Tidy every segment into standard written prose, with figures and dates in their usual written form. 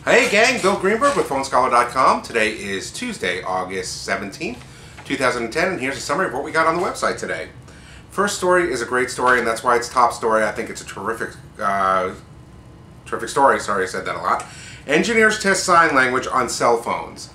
Hey gang, Bill Greenberg with PhoneScholar.com. Today is Tuesday, August 17th, 2010, and here's a summary of what we got on the website today. First story is a great story, and that's why it's top story. I think it's a terrific story. Sorry, I said that a lot. Engineers test sign language on cell phones.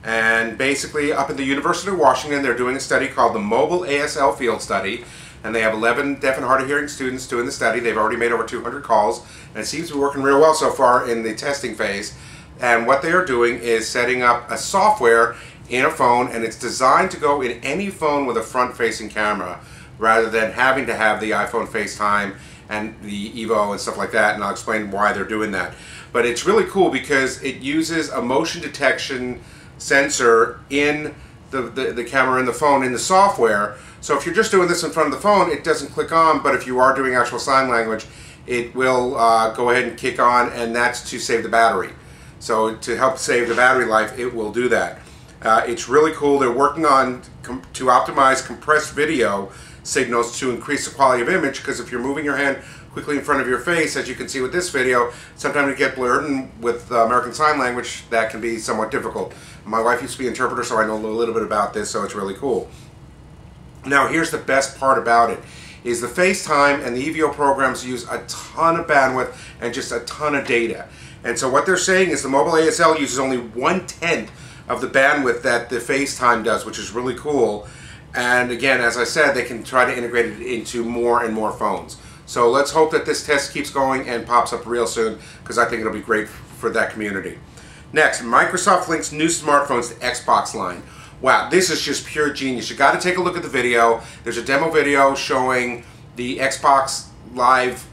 And basically, up at the University of Washington, they're doing a study called the Mobile ASL Field Study. And they have 11 deaf and hard of hearing students doing the study. They've already made over 200 calls, and it seems to be working real well so far in the testing phase. And what they are doing is setting up a software in a phone, and it's designed to go in any phone with a front-facing camera, rather than having to have the iPhone FaceTime and the Evo and stuff like that, and I'll explain why they're doing that. But it's really cool because it uses a motion detection sensor in the camera in the phone in the software. So if you're just doing this in front of the phone, it doesn't click on, but if you are doing actual sign language, it will go ahead and kick on, and that's to save the battery. So to help save the battery life, it will do that. It's really cool. They're working on to optimize compressed video signals to increase the quality of image, because if you're moving your hand quickly in front of your face, as you can see with this video, sometimes it get blurred, and with American Sign Language, that can be somewhat difficult. My wife used to be an interpreter, so I know a little bit about this, so it's really cool. Now here's the best part about it, is the FaceTime and the EVO programs use a ton of bandwidth and just a ton of data. And so what they're saying is the mobile ASL uses only 1/10 of the bandwidth that the FaceTime does, which is really cool. And again, as I said, they can try to integrate it into more and more phones. So let's hope that this test keeps going and pops up real soon, because I think it'll be great for that community. Next, Microsoft links new smartphones to Xbox line. Wow, this is just pure genius. You got to take a look at the video. There's a demo video showing the Xbox Live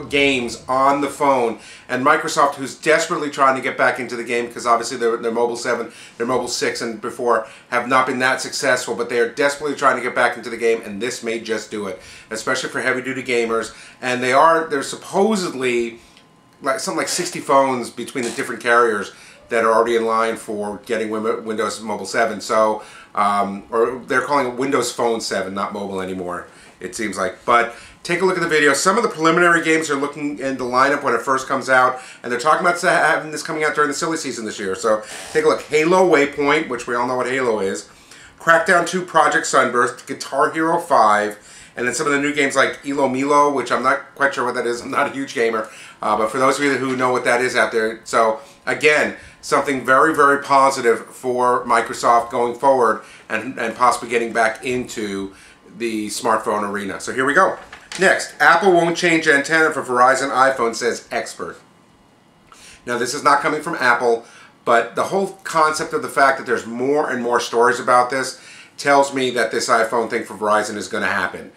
games on the phone, and Microsoft, who's desperately trying to get back into the game, because obviously their Mobile 7, their Mobile 6 and before have not been that successful, but they are desperately trying to get back into the game, and this may just do it, especially for heavy-duty gamers. And there's supposedly something like 60 phones between the different carriers that are already in line for getting Windows Mobile 7. So, or they're calling it Windows Phone 7, not mobile anymore, it seems like. But take a look at the video. Some of the preliminary games are looking in the lineup when it first comes out, and they're talking about having this coming out during the silly season this year. So take a look. Halo Waypoint, which we all know what Halo is. Crackdown 2 Project Sunburst, Guitar Hero 5, and then some of the new games like Elo Milo, which I'm not quite sure what that is. I'm not a huge gamer, but for those of you who know what that is out there. So again, something very, very positive for Microsoft going forward, and possibly getting back into the smartphone arena. So here we go. Next, Apple won't change antenna for Verizon iPhone, says expert. Now this is not coming from Apple, but the whole concept of the fact that there's more and more stories about this tells me that this iPhone thing for Verizon is going to happen.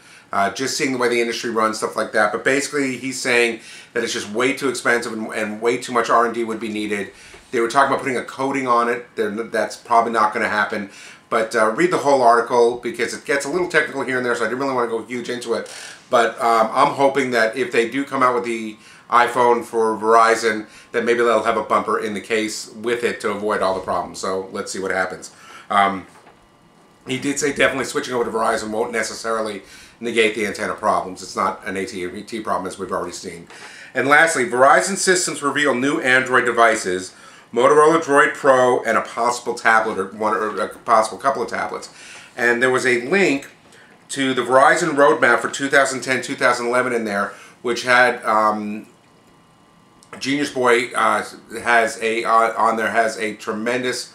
Just seeing the way the industry runs, stuff like that. But basically he's saying that it's just way too expensive, and way too much R&D would be needed. They were talking about putting a coating on it. That's probably not going to happen. But read the whole article, because it gets a little technical here and there, so I didn't really want to go huge into it. But I'm hoping that if they do come out with the iPhone for Verizon, that maybe they'll have a bumper in the case with it to avoid all the problems. So let's see what happens. He did say definitely switching over to Verizon won't necessarily negate the antenna problems. It's not an AT&T problem, as we've already seen. And lastly, Verizon Systems reveal new Android devices, Motorola Droid Pro, and a possible tablet, or a possible couple of tablets. And there was a link to the Verizon roadmap for 2010-2011 in there, which had Genius Boy has a tremendous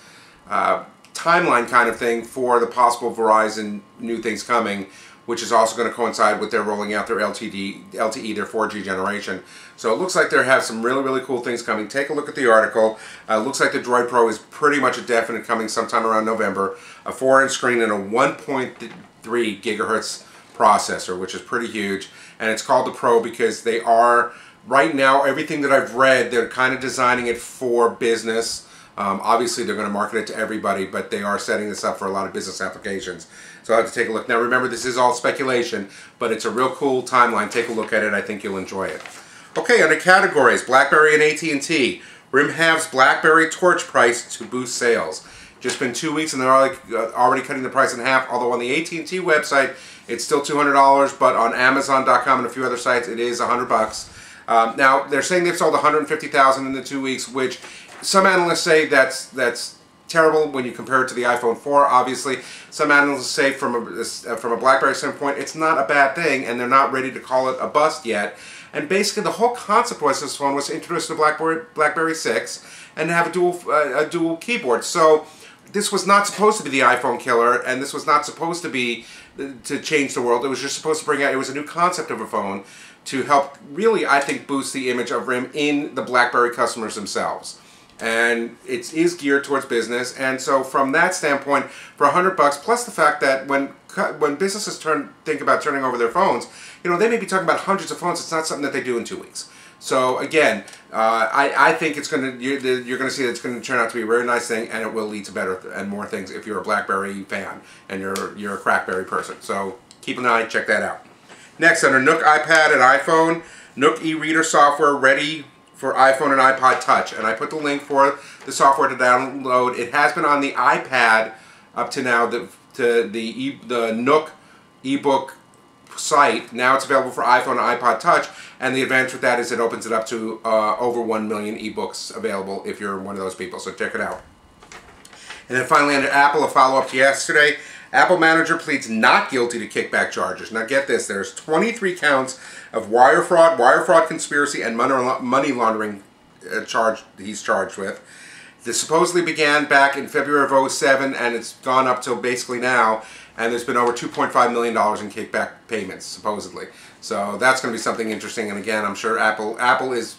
timeline kind of thing for the possible Verizon new things coming, which is also going to coincide with their rolling out their LTE, their 4G generation. So it looks like they have some really, really cool things coming. Take a look at the article. Looks like the Droid Pro is pretty much a definite coming sometime around November. A 4-inch screen and a 1.3 gigahertz processor, which is pretty huge. And it's called the Pro because they are, right now, everything that I've read, they're kind of designing it for business. Obviously they're going to market it to everybody, but they are setting this up for a lot of business applications. So I'll have to take a look. Now remember, this is all speculation, but it's a real cool timeline. Take a look at it. I think you'll enjoy it. Okay, under categories, Blackberry and AT&T. RIM halves Blackberry Torch price to boost sales. Just been 2 weeks and they're already cutting the price in half, although on the AT&T website it's still $200, but on Amazon.com and a few other sites it is $100. Now, they're saying they've sold 150,000 in the 2 weeks, which some analysts say that's terrible when you compare it to the iPhone 4, obviously. Some analysts say from a BlackBerry standpoint, it's not a bad thing, and they're not ready to call it a bust yet. And basically, the whole concept was this phone was introduced to BlackBerry 6 and have a dual keyboard. So this was not supposed to be the iPhone killer, and this was not supposed to be to change the world. It was just supposed to bring out, it was a new concept of a phone to help really, I think, boost the image of RIM in the BlackBerry customers themselves. And it is geared towards business, and so from that standpoint, for $100, plus the fact that when businesses think about turning over their phones, you know, they may be talking about hundreds of phones. It's not something that they do in 2 weeks. So again, I think it's going to you're going to see that it's going to turn out to be a very nice thing, and it will lead to better and more things if you're a BlackBerry fan and you're a Crackberry person. So keep an eye, check that out. Next, under Nuke iPad and iPhone, Nuke e-reader software ready for iPhone and iPod Touch, and I put the link for the software to download. It has been on the iPad up to now, the Nuke ebook site. Now it's available for iPhone and iPod Touch, and the advantage with that is it opens it up to over 1 million ebooks available if you're one of those people, so check it out. And then finally under Apple, a follow-up to yesterday. Apple manager pleads not guilty to kickback charges. Now get this, there's 23 counts of wire fraud conspiracy, and money laundering he's charged with. This supposedly began back in February of 2007, and it's gone up till basically now, and there's been over $2.5 million in kickback payments, supposedly. So that's going to be something interesting, and again, I'm sure Apple is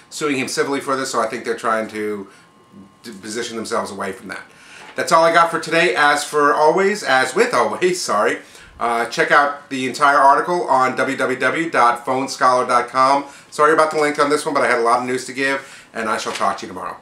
suing him civilly for this, so I think they're trying to position themselves away from that. That's all I got for today. As with always, check out the entire article on www.phonescholar.com. Sorry about the link on this one, but I had a lot of news to give, and I shall talk to you tomorrow.